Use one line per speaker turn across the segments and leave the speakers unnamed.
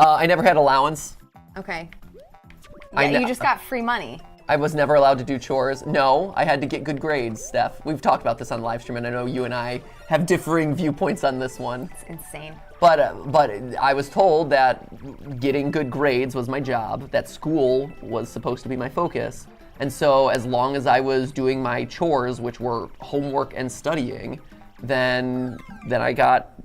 I never had allowance.
Okay. Yeah, you just got free money.
I was never allowed to do chores. No, I had to get good grades, Steph. We've talked about this on live stream, and I know you and I have differing viewpoints on this one.
It's insane.
But I was told that getting good grades was my job, that school was supposed to be my focus. And so as long as I was doing my chores, which were homework and studying, then I got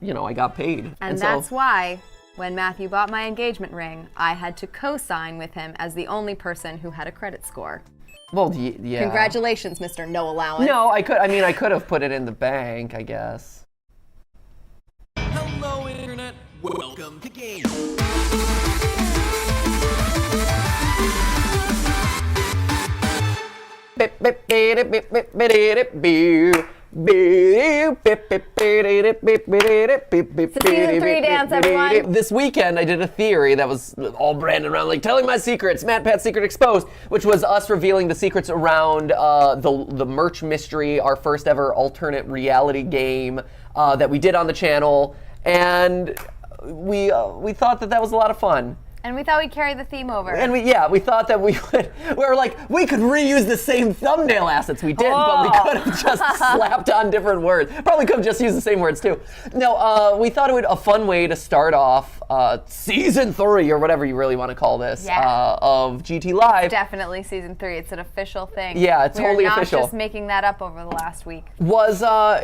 paid.
And that's why when Matthew bought my engagement ring, I had to co-sign with him as the only person who had a credit score.
Well, yeah.
Congratulations, Mr. No Allowance.
No, I could have put it in the bank, I guess.
Hello, Internet. Welcome to Game.
It's a season 3 dance, everyone.
This weekend, I did a theory that was all branded around like telling my secrets, Matt Pat's Secret Exposed, which was us revealing the secrets around the merch mystery, our first ever alternate reality game that we did on the channel, and we thought that was a lot of fun.
And we thought we'd carry the theme over.
And we thought that we could reuse the same thumbnail assets we did, but we could have just slapped on different words. Probably could have just used the same words too. No, we thought it would a fun way to start off season 3 or whatever you really want to call this of GTLive.
Definitely season 3. It's an official thing.
Yeah, it's totally official.
We're not just making that up over the last week.
Was our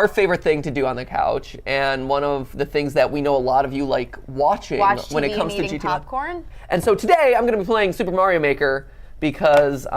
favorite thing to do on the couch, and one of the things that we know a lot of you like watching when it comes to GTLive.
Popcorn.
And so today I'm going to be playing Super Mario Maker because some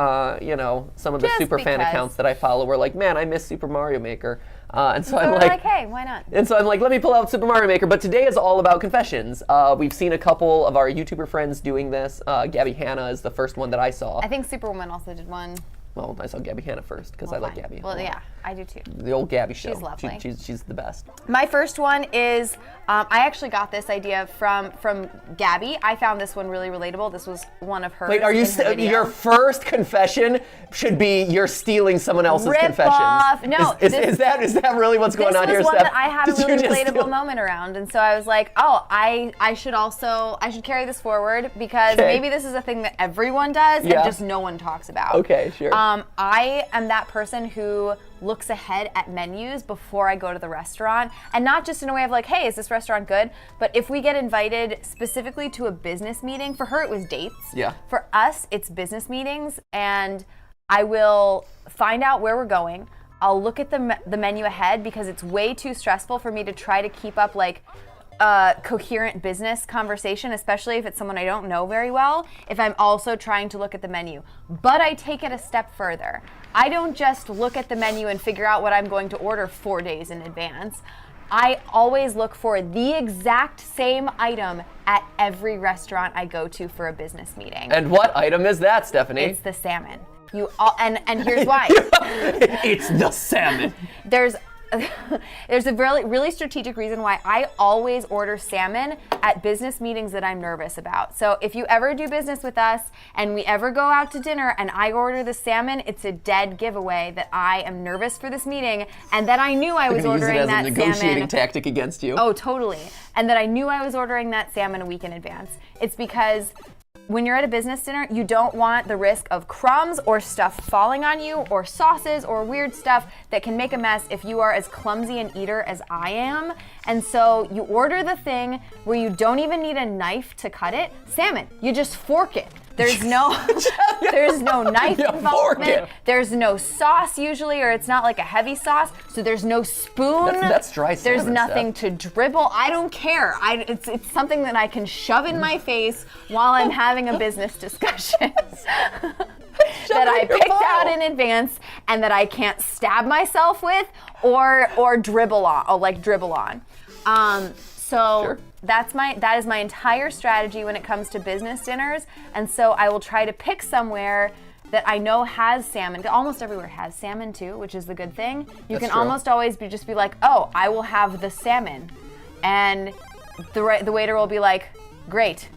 of the super fan accounts that I follow were like, man, I miss Super Mario Maker. And so I'm like,
hey, why not?
And so I'm like, let me pull out Super Mario Maker. But today is all about confessions. We've seen a couple of our YouTuber friends doing this. Gabby Hanna is the first one that I saw.
I think Superwoman also did one.
Well, I saw Gabby Hanna first because I like Gabby.
Well, yeah, I do too.
The old Gabby show.
She's lovely.
She's the best.
My first one is, I actually got this idea from Gabby. I found this one really relatable. This was one of hers.
Wait, are you your first confession should be you're stealing someone else's confessions?
Off. No,
is that really what's going on here, Steph?
This was one that I had a really relatable moment around, and so I was like, oh, I should carry this forward because maybe this is a thing that everyone does and just no one talks about.
Okay, sure.
I am that person who looks ahead at menus before I go to the restaurant, and not just in a way of like, hey, is this restaurant good? But if we get invited specifically to a business meeting, for her it was dates.
Yeah.
For us, it's business meetings, and I will find out where we're going. I'll look at the menu ahead because it's way too stressful for me to try to keep up like coherent business conversation, especially if it's someone I don't know very well, if I'm also trying to look at the menu. But I take it a step further. I don't just look at the menu and figure out what I'm going to order 4 days in advance. I always look for the exact same item at every restaurant I go to for a business meeting.
And what item is that, Stephanie?
It's the salmon. And here's why.
It's the salmon.
There's a really strategic reason why I always order salmon at business meetings that I'm nervous about. So if you ever do business with us and we ever go out to dinner and I order the salmon, it's a dead giveaway that I am nervous for this meeting and that I knew I was ordering that salmon.
Use it as a negotiating tactic against you.
Oh, totally. And that I knew I was ordering that salmon a week in advance. It's because when you're at a business dinner, you don't want the risk of crumbs or stuff falling on you or sauces or weird stuff that can make a mess if you are as clumsy an eater as I am. And so you order the thing where you don't even need a knife to cut it. Salmon, you just fork it. There's no knife involvement. There's no sauce usually, or it's not like a heavy sauce, so there's no spoon.
That's dry salmon.
There's nothing to dribble. I don't care. It's something that I can shove in my face while I'm having a business discussion. That I picked out in advance and that I can't stab myself with or dribble on. Sure. That is my entire strategy when it comes to business dinners, and so I will try to pick somewhere that I know has salmon. Almost everywhere has salmon too, which is the good thing. You can almost always just be like, oh, I will have the salmon, and the waiter will be like, great.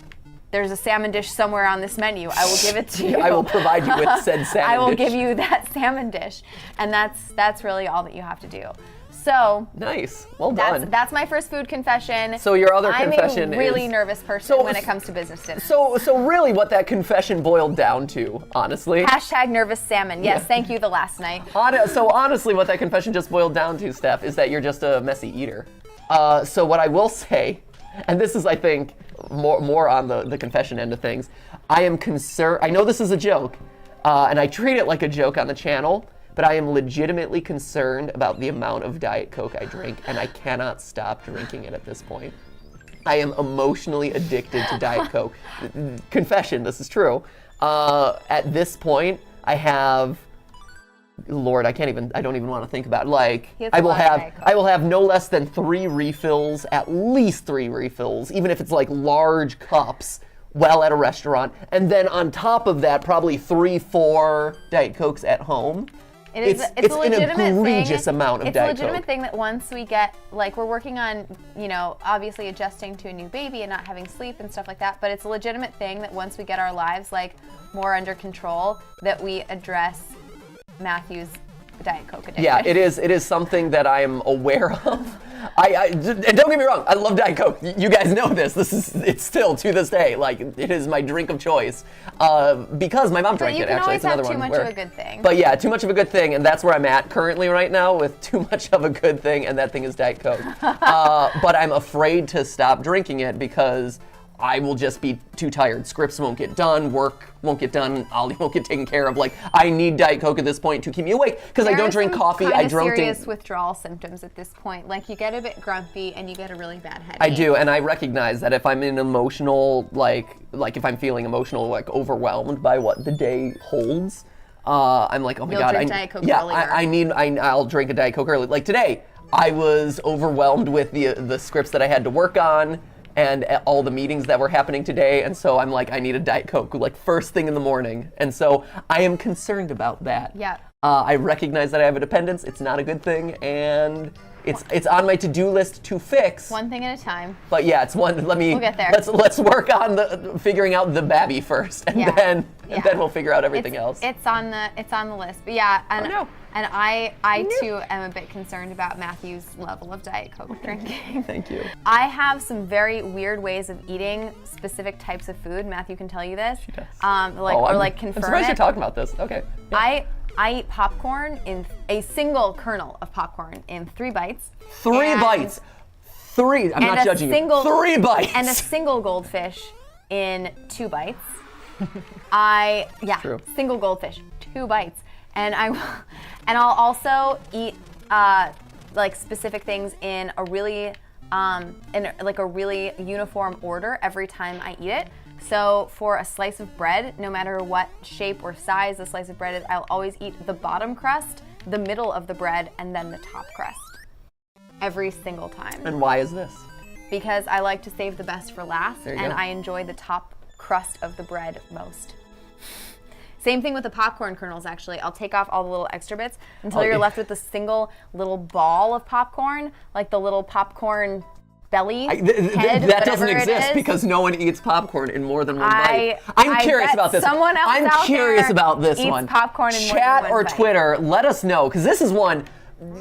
There's a salmon dish somewhere on this menu. I will give it to you.
I will provide you with said salmon dish.
I will give you that salmon dish, and that's really all that you have to do. So
Nice. Well done.
that's my first food confession.
So your other confession
I'm a really
is-
nervous person when it comes to business dinners.
So really what that confession boiled down to, honestly.
Hashtag nervous salmon. Yes, thank you the last night.
So honestly, what that confession just boiled down to, Steph, is that you're just a messy eater. So what I will say, and this is, I think, more on the confession end of things, I am concerned. I know this is a joke, and I treat it like a joke on the channel, but I am legitimately concerned about the amount of Diet Coke I drink, and I cannot stop drinking it at this point. I am emotionally addicted to Diet Coke. Confession, this is true. At this point, I have, Lord, I don't even want to think about it. Like,
He has a lot of Diet Coke.
I will have no less than 3 refills, at least 3 refills, even if it's like large cups, while at a restaurant. And then on top of that, probably 3-4 Diet Cokes at home.
It's a
an
legitimate
egregious
thing.
amount of
It's
Diet
a legitimate
Coke.
thing that once we get, like, we're working on, obviously adjusting to a new baby and not having sleep and stuff like that, but it's a legitimate thing that once we get our lives, like, more under control, that we address Matthew's Diet Coke addiction.
Yeah, it is something that I am aware of. And don't get me wrong, I love Diet Coke. You guys know this. It's still to this day, like, it is my drink of choice. Because my mom drank
you
it,
can
actually.
always
It's another
have too
one
much
where-
of a good thing.
But yeah, too much of a good thing, and that's where I'm at currently right now with too much of a good thing, and that thing is Diet Coke. But I'm afraid to stop drinking it because I will just be too tired. Scripts won't get done, work won't get done, Ollie won't get taken care of. Like, I need Diet Coke at this point to keep me awake because I don't drink coffee. I don't
serious withdrawal symptoms at this point. Like, you get a bit grumpy and you get a really bad headache.
I do, and I recognize that if I'm in emotional, like if I'm feeling emotional, like overwhelmed by what the day holds, I'm like, oh my
You'll
God,
drink Diet Coke
yeah,
earlier.
I'll drink a Diet Coke early. Like today, I was overwhelmed with the scripts that I had to work on and all the meetings that were happening today, and so I'm like, I need a Diet Coke, like first thing in the morning, and so I am concerned about that.
Yeah.
I recognize that I have a dependence. It's not a good thing, and it's on my to-do list to fix.
One thing at a time.
But yeah, it's one.
We'll get there.
Let's work on figuring out the babby first, and
Yeah.
then
Yeah.
we'll figure out everything else.
It's on the list. But yeah, and
no.
and I too am a bit concerned about Matthew's level of Diet Coke drinking.
Thank you.
I have some very weird ways of eating specific types of food. Matthew can tell you this.
She does.
Confirm
I'm surprised you're
it.
talking about this. Okay. Yeah.
I eat popcorn in a single kernel of popcorn in 3 bites.
3
and-
bites. 3. I'm
and
not
a
judging
single,
you. 3 bites.
And a single goldfish in 2 bites.
True.
Single goldfish, 2 bites. And I'll also eat like specific things in a really uniform order every time I eat it. So for a slice of bread, no matter what shape or size the slice of bread is, I'll always eat the bottom crust, the middle of the bread, and then the top crust. Every single time.
And why is this?
Because I like to save the best for last,
There you
and
go.
I enjoy the top crust of the bread most. Same thing with the popcorn kernels, actually. I'll take off all the little extra bits until you're left with a single little ball of popcorn, like the little popcorn belly head,
That doesn't
whatever it
exist
is.
because no one eats popcorn in more than one
I-
bite. I'm
I
curious
bet
about this.
someone else
I'm
out
curious
there
about this
eats
one.
popcorn in more than
Chat
one
or
bite.
Twitter, let us know because this is one.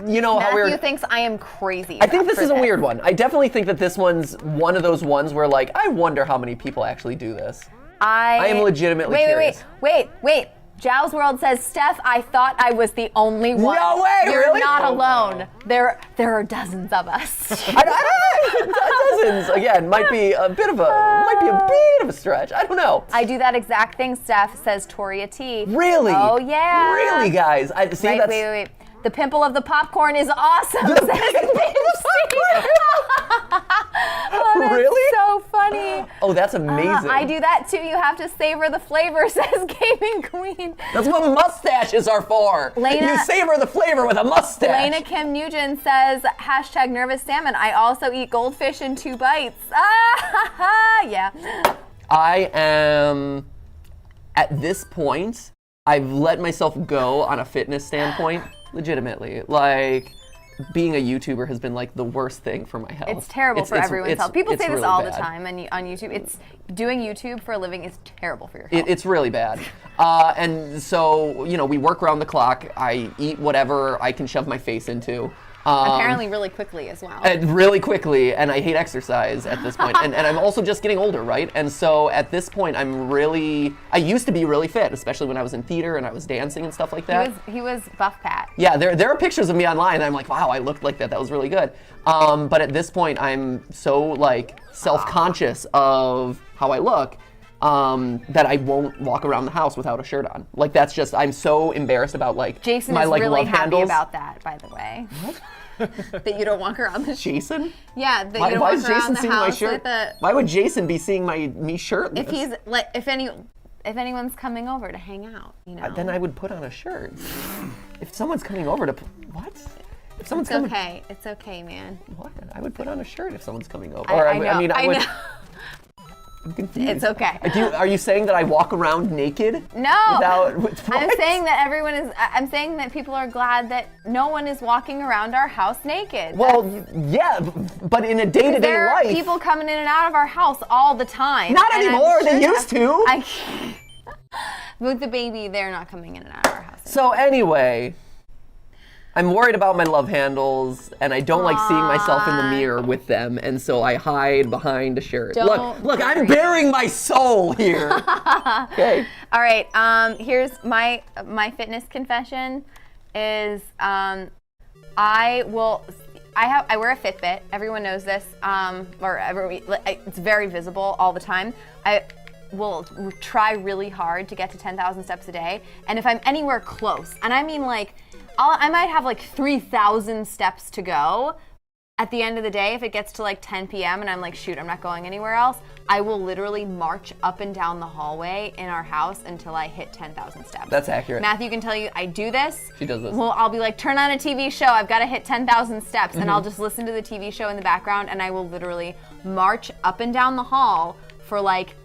You know how
Matthew
we're.
thinks I am crazy.
I think this
for
is a weird one. I definitely think that this one's one of those ones where, like, I wonder how many people actually do this. I am legitimately curious.
Wait. Jow's World says, Steph, I thought I was the only one.
No way,
You're
really?
not alone. There are dozens of us.
I don't know. Dozens again might be a bit of a stretch. I don't know.
I do that exact thing, Steph, says Toria T.
Really?
Oh, yeah.
Really, guys? I see.
Right,
That's
wait. The pimple of the popcorn is awesome, says Oh, that's
Really?
so funny.
Oh, that's amazing.
I do that too. You have to savor the flavor, says Gaming Queen.
That's what mustaches are for.
Lena-
You savor the flavor with a mustache.
Lena Kim Nugent says, hashtag nervous salmon. I also eat goldfish in 2 bites. Ah, yeah.
I am, at this point, I've let myself go on a fitness standpoint, legitimately. Like, being a YouTuber has been like the worst thing for my health.
It's terrible for everyone's health. People say this
really
all the
bad.
time on YouTube. Doing YouTube for a living is terrible for your health.
It's really bad. And so, we work around the clock. I eat whatever I can shove my face into.
Apparently really quickly as well.
Really quickly, and I hate exercise at this point. And I'm also just getting older, right? And so at this point, I used to be really fit, especially when I was in theater and I was dancing and stuff like that.
He was buff Pat.
Yeah, there are pictures of me online, and I'm like, wow, I looked like that. That was really good. But at this point, I'm so like self-conscious of how I look that I won't walk around the house without a shirt on. Like that's just, I'm so embarrassed about like
Jason
my
is
like
really
love
happy
handles.
about that, by the way. That you don't walk around the
Jason?
Yeah, that
Why
you don't
is
walk around
Jason
the
seeing my
house
shirt?
with a.
Why would Jason be seeing me shirtless?
If he's like, if anyone's coming over to hang out, you know.
Then I would put on a shirt. If someone's coming over to what? If someone's
It's
coming,
okay. It's okay, man.
what? I would put on a shirt if someone's coming over.
I know.
I would.
know.
I'm confused.
It's okay.
Are you saying that I walk around naked?
No.
What?
I'm saying that everyone is. I'm saying that people are glad that no one is walking around our house naked.
Well, yeah, but in a day-to-day
there are
life.
people coming in and out of our house all the time.
Not
and I'm
anymore. They
sure
used to.
I can't. With the baby, they're not coming in and out of our house.
So anyway, I'm worried about my love handles, and I don't like seeing myself in the mirror with them, and so I hide behind a shirt.
Don't
Look, I'm
worry.
bearing my soul here. Okay.
All right. Here's my fitness confession. Is I wear a Fitbit. Everyone knows this. It's very visible all the time. I will try really hard to get to 10,000 steps a day, and if I'm anywhere close, and I mean like, I might have like 3,000 steps to go. At the end of the day, if it gets to like 10 p.m. and I'm like, shoot, I'm not going anywhere else, I will literally march up and down the hallway in our house until I hit 10,000 steps.
That's accurate.
Matthew can tell you I do this.
She does this.
Well, I'll be like, turn on a TV show. I've got to hit 10,000 steps. And I'll just listen to the TV show in the background, and I will literally march up and down the hall for like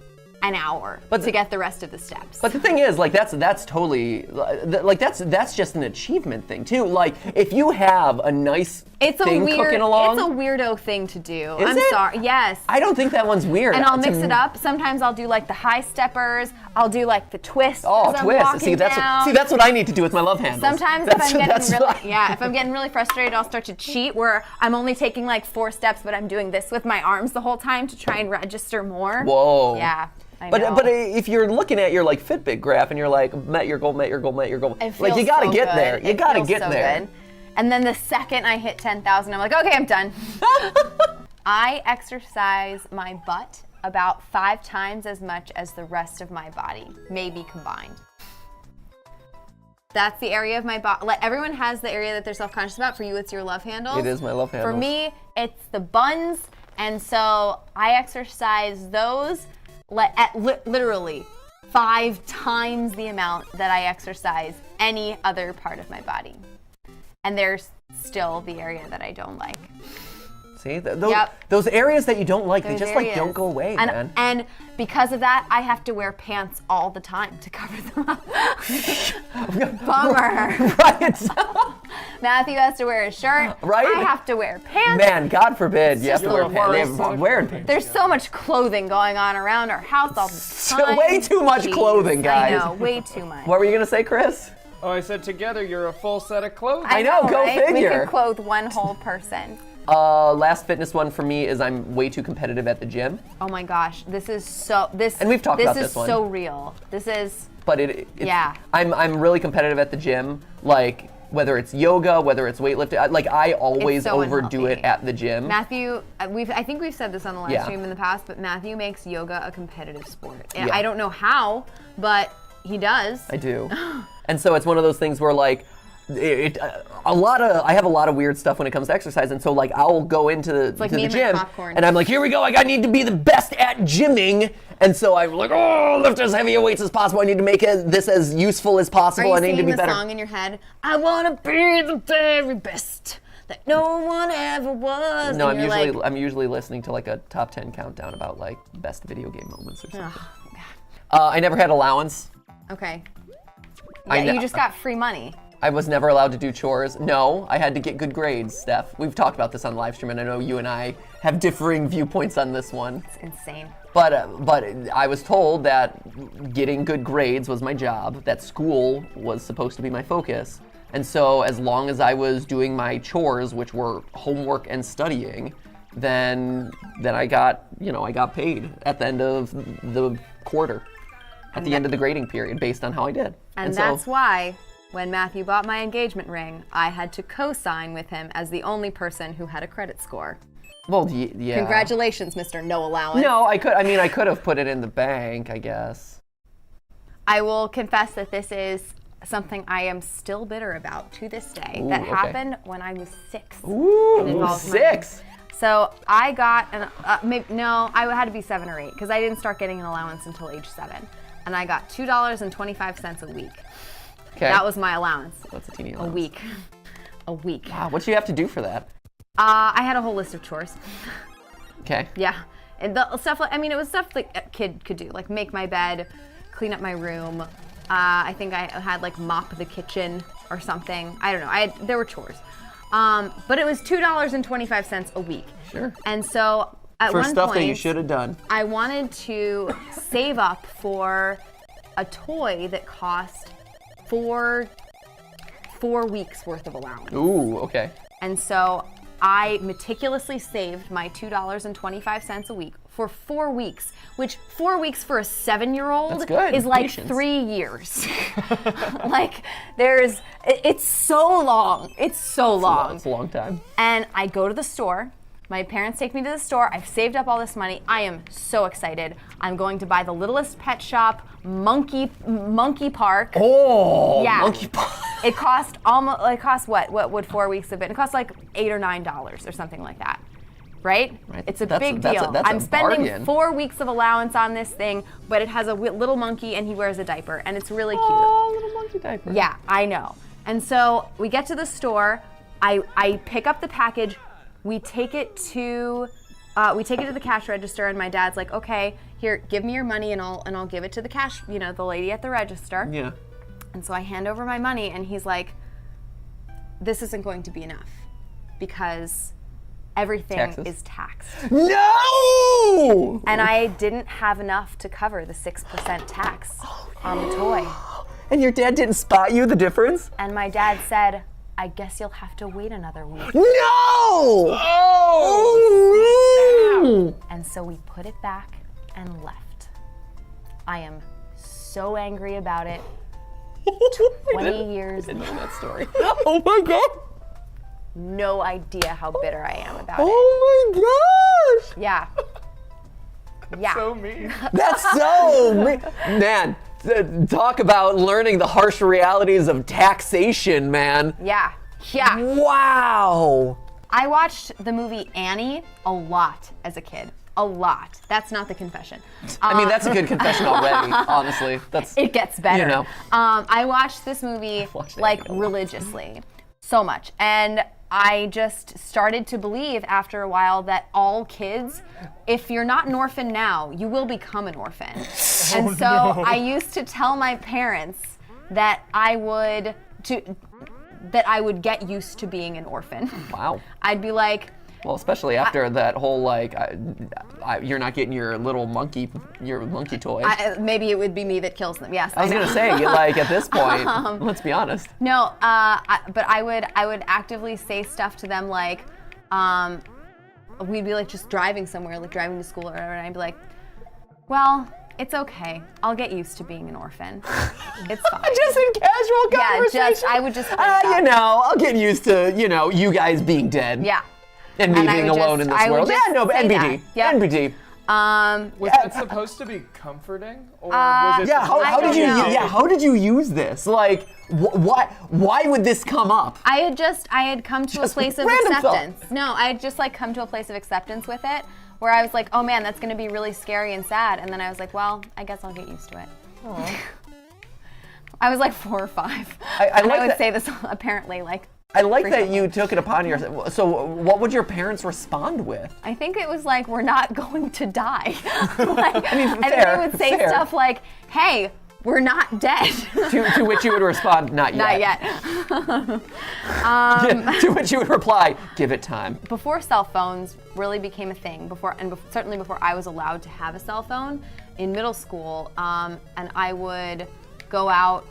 an hour to get the rest of the steps.
But the thing is, like that's totally, like that's just an achievement thing too. Like if you have a nice thing cooking along,
it's a weirdo thing to do.
Is
I'm
it?
sorry. Yes.
I don't think that one's weird.
And I'll mix it up. Sometimes I'll do like the high steppers. I'll do like the twist.
Oh,
as I'm
twist!
walking
See,
down.
that's what I need to do with my love handles.
Sometimes if I'm getting really frustrated, I'll start to cheat where I'm only taking like 4 steps, but I'm doing this with my arms the whole time to try and register more.
Whoa.
Yeah. I know.
But if you're looking at your like Fitbit graph and you're like, met your goal, met your goal, met your goal,
It
like you
feels
gotta
so
get
good.
there. You
It
gotta
feels
get
so
there.
good. And then the second I hit 10,000, I'm like, okay, I'm done. I exercise my butt about 5 times as much as the rest of my body, maybe combined. That's the area of my body. Like, everyone has the area that they're self-conscious about. For you, it's your love handles.
It is my love handles.
For me, it's the buns, and so I exercise those literally 5 times the amount that I exercise any other part of my body. And there's still the area that I don't like.
See,
Yep.
those areas that you don't like, they
Those
just like
areas.
don't go away, man.
And because of that, I have to wear pants all the time to cover them up. Bummer.
Right.
Matthew has to wear a shirt.
Right?
I have to wear pants.
Man, God forbid you have to
just
wear
the
pants. They
worst.
have wearing pants.
There's so much clothing going on around our house all the time.
Way too much clothing, guys.
I know, way too much.
What were you gonna say, Chris?
Oh, I said together you're a full set of clothing.
I know, go
right? We
figure.
could clothe one whole person.
Last fitness one for me is I'm way too competitive at the gym.
Oh my gosh, this is
And we've talked about this
is
one.
so real. This is
But it's,
Yeah.
I'm really competitive at the gym. Like whether it's yoga, whether it's weightlifting, like I always
so
overdo
unhealthy.
it at the gym.
Matthew. I think we've said this on the live
Yeah.
stream in the past, but Matthew makes yoga a competitive sport. And
Yeah.
I don't know how, but he does.
I do. And so it's one of those things where like I have a lot of weird stuff when it comes to exercise, and so like I'll go into
like
to
me
the
and my
gym
popcorn.
and I'm like, here we go, like I need to be the best at gymming, and so I'm like, oh, lift as heavy weights as possible. I need to make this as useful as
Are
possible.
you
I need to
singing
be
the
better.
song in your head? I want to be the very best that no one ever was.
No,
And
I'm
you're
usually
like,
I'm usually listening to like a top 10 countdown about like best video game moments or something.
oh,
I never had allowance.
okay.
I
Yeah,
know-
you just got free money.
I was never allowed to do chores. No, I had to get good grades, Steph. We've talked about this on live stream, and I know you and I have differing viewpoints on this one.
It's insane.
But I was told that getting good grades was my job, that school was supposed to be my focus, And so as long as I was doing my chores, which were homework and studying, then I got paid at the end of the quarter, at the end of the grading period, based on how I did.
And that's why when Matthew bought my engagement ring, I had to co-sign with him as the only person who had a credit score.
Well, yeah.
Congratulations, Mr. No Allowance.
No, I could have put it in the bank, I guess.
I will confess that this is something I am still bitter about to this day.
Ooh,
that
okay.
happened when I was 6.
Ooh,
It involves
6.
money. So I got I had to be 7 or 8 because I didn't start getting an allowance until age 7, and I got $2.25 a week.
Okay.
That was my allowance.
That's a teeny
A
allowance.
week. A week.
Wow, what do you have to do for that?
I had a whole list of chores.
Okay.
Yeah, and the stuff it was stuff like a kid could do, like make my bed, clean up my room. I think I had like mop the kitchen or something. I don't know. There were chores, but it was $2.25 a week.
Sure.
And so at
For
one
stuff
point,
that you should have done.
I wanted to save up for a toy that cost 4 weeks worth of allowance.
Ooh, okay.
And so I meticulously saved my $2.25 a week for 4 weeks, which 4 weeks for a 7-year-old
That's good.
is like
Patience.
3 years. It's so long. It's so long.
It's a long time.
And I go to the store. My parents take me to the store. I've saved up all this money. I am so excited. I'm going to buy the littlest pet shop, Monkey Park.
Oh,
Yeah.
Monkey Park.
It cost what would 4 weeks have been? It cost like $8 or $9 or something like that. Right? It's a big deal. I'm spending
bargain.
4 weeks of allowance on this thing, but it has a little monkey and he wears a diaper and it's really cute.
Oh, little monkey diaper.
Yeah, I know. And so we get to the store, I pick up the package, we take it to the cash register, and my dad's like, okay, here, give me your money and I'll give it to the the lady at the register.
Yeah.
And so I hand over my money and he's like, this isn't going to be enough because everything
Taxes.
is taxed.
No!
And I didn't have enough to cover the 6% tax on the toy.
And your dad didn't spot you the difference?
And my dad said, I guess you'll have to wait another week.
No! Oh!
And so we put it back and left. I am so angry about it. 20 years.
I didn't know that story. Oh my god!
No idea how bitter I am about it.
Oh my gosh!
Yeah. Yeah.
So mean.
That's so man. Talk about learning the harsh realities of taxation, man.
Yeah. Yeah.
Wow.
I watched the movie Annie a lot as a kid. A lot. That's not the confession.
I mean, that's a good confession already, honestly.
It gets better.
You know.
I watched this movie
watched
like
Annie a lot.
religiously, so much, and I just started to believe after a while that all kids, if you're not an orphan now, you will become an orphan. And so I used to tell my parents that I would get used to being an orphan.
Wow.
I'd be like,
Well, especially after that whole you're not getting your little monkey toy.
maybe it would be me that kills them. Yes,
I was
know.
gonna say, at this point, let's be honest.
No, but I would actively say stuff to them like, we'd be like just driving somewhere, like driving to school or whatever, and I'd be like, well, it's okay. I'll get used to being an orphan. It's fine.
Just in casual conversation.
I would just. think that.
I'll get used to, you guys being dead.
Yeah.
And me
And I
being
would
alone
just-
in
I
this
would
world.
just
Yeah, no, but
say
NBD.
that. Yep.
NBD.
Was that supposed to be comforting, or was it?
Yeah,
supposed
how
to
did
be-
you?
know.
Yeah, how did you use this? Like, why would this come up?
I had come to a
Just
place of
random thought.
acceptance. No, I had just come to a place of acceptance with it, where I was like, oh man, that's gonna be really scary and sad, and then I was like, well, I guess I'll get used to it. I was like 4 or 5.
I
and
like
I would
that-
say this apparently
I like that
frequently.
you took it upon yourself. So, what would your parents respond with?
I think it was like, we're not going to die. And
fair,
they would say
fair.
stuff like, hey, we're not dead.
To which you would respond, not yet.
Not yet.
To which you would reply, give it time.
Before cell phones really became a thing, certainly before I was allowed to have a cell phone in middle school, and I would go out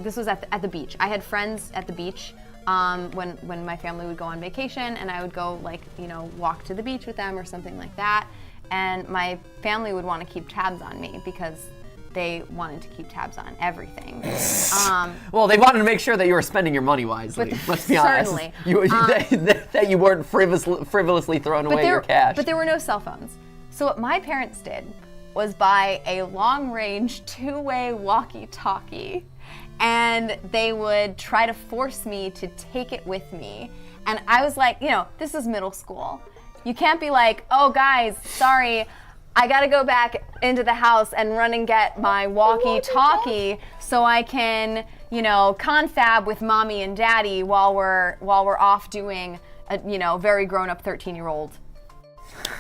this was at the beach. I had friends at the beach when my family would go on vacation, and I would go walk to the beach with them or something like that. And my family would want to keep tabs on me because they wanted to keep tabs on everything.
Well, they wanted to make sure that you were spending your money wisely. Let's be honest.
Certainly.
That you weren't frivolously throwing away your cash.
But there were no cell phones. So what my parents did was buy a long-range two-way walkie-talkie, and they would try to force me to take it with me. And I was like, this is middle school. You can't be like, oh guys, sorry, I gotta go back into the house and run and get my walkie-talkie so I can, confab with mommy and daddy while we're off doing very grown-up 13-year-old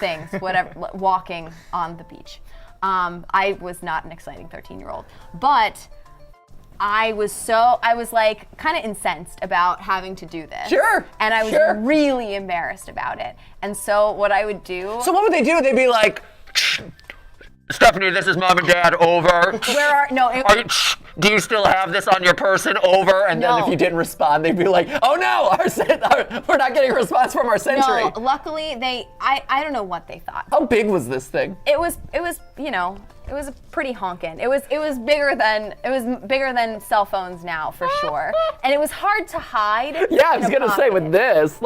things, whatever, walking on the beach. I was not an exciting 13-year-old, but I was like kind of incensed about having to do this.
Sure.
And I was really embarrassed about it. And so what I would do.
So what would they do? They'd be like, Stephanie, this is mom and dad, over. Do you still have this on your person, over? And then if you didn't respond, they'd be like, oh no, we're not getting a response from our sentry.
No, luckily I don't know what they thought.
How big was this thing?
It was a pretty honkin'. It was bigger than cell phones now for sure. And it was hard to hide.
Yeah, I was gonna say with this,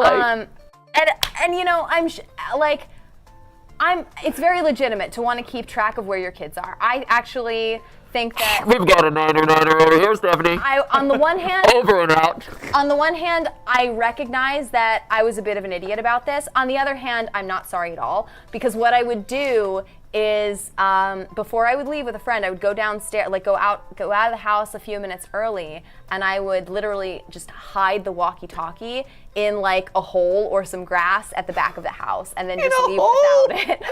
it's very legitimate to want to keep track of where your kids are. I actually think that
we've got a niner over here, Stephanie.
On the one hand,
over and out.
On the one hand, I recognize that I was a bit of an idiot about this. On the other hand, I'm not sorry at all, because what I would do is before I would leave with a friend, I would go downstairs, go out of the house a few minutes early, and I would literally just hide the walkie-talkie in a hole or some grass at the back of the house, and then just leave without it.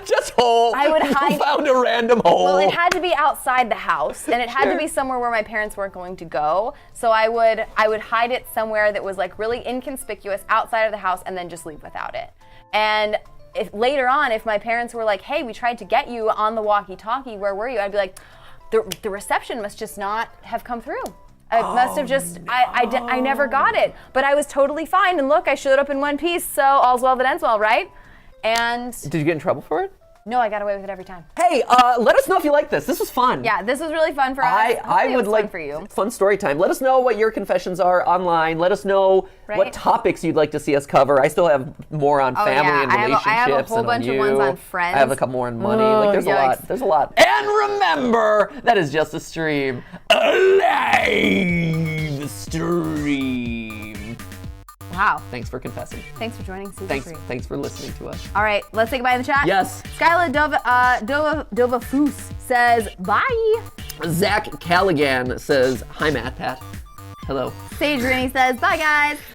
Just hole.
I would hide.
Found a random hole.
Well, it had to be outside the house, and it had to be somewhere where my parents weren't going to go. So I would hide it somewhere that was really inconspicuous outside of the house, and then just leave without it. And later on, if my parents were like, hey, we tried to get you on the walkie-talkie, where were you? I'd be like, the reception must just not have come through. It must have just, I never got it. But I was totally fine, and look, I showed up in one piece, so all's well that ends well, right? And
did you get in trouble for it?
No, I got away with it every time.
Hey, let us know if you like this. This was fun.
Yeah, this was really fun for us.
I would like
fun for you.
Fun story time. Let us know what your confessions are online. Let us know what topics you'd like to see us cover. I still have more on family and relationships.
I have a whole bunch of ones on friends.
I have a couple more on money. There's a lot. There's a lot. And remember, that is just a stream. A live stream.
Wow.
Thanks for confessing.
Thanks for joining season 3.
Thanks for listening to us.
All right, let's say goodbye in the chat.
Yes.
Skyla Dova Foos says bye.
Zach Callaghan says, hi, Matt Pat. Hello.
Sage Rennie says bye, guys.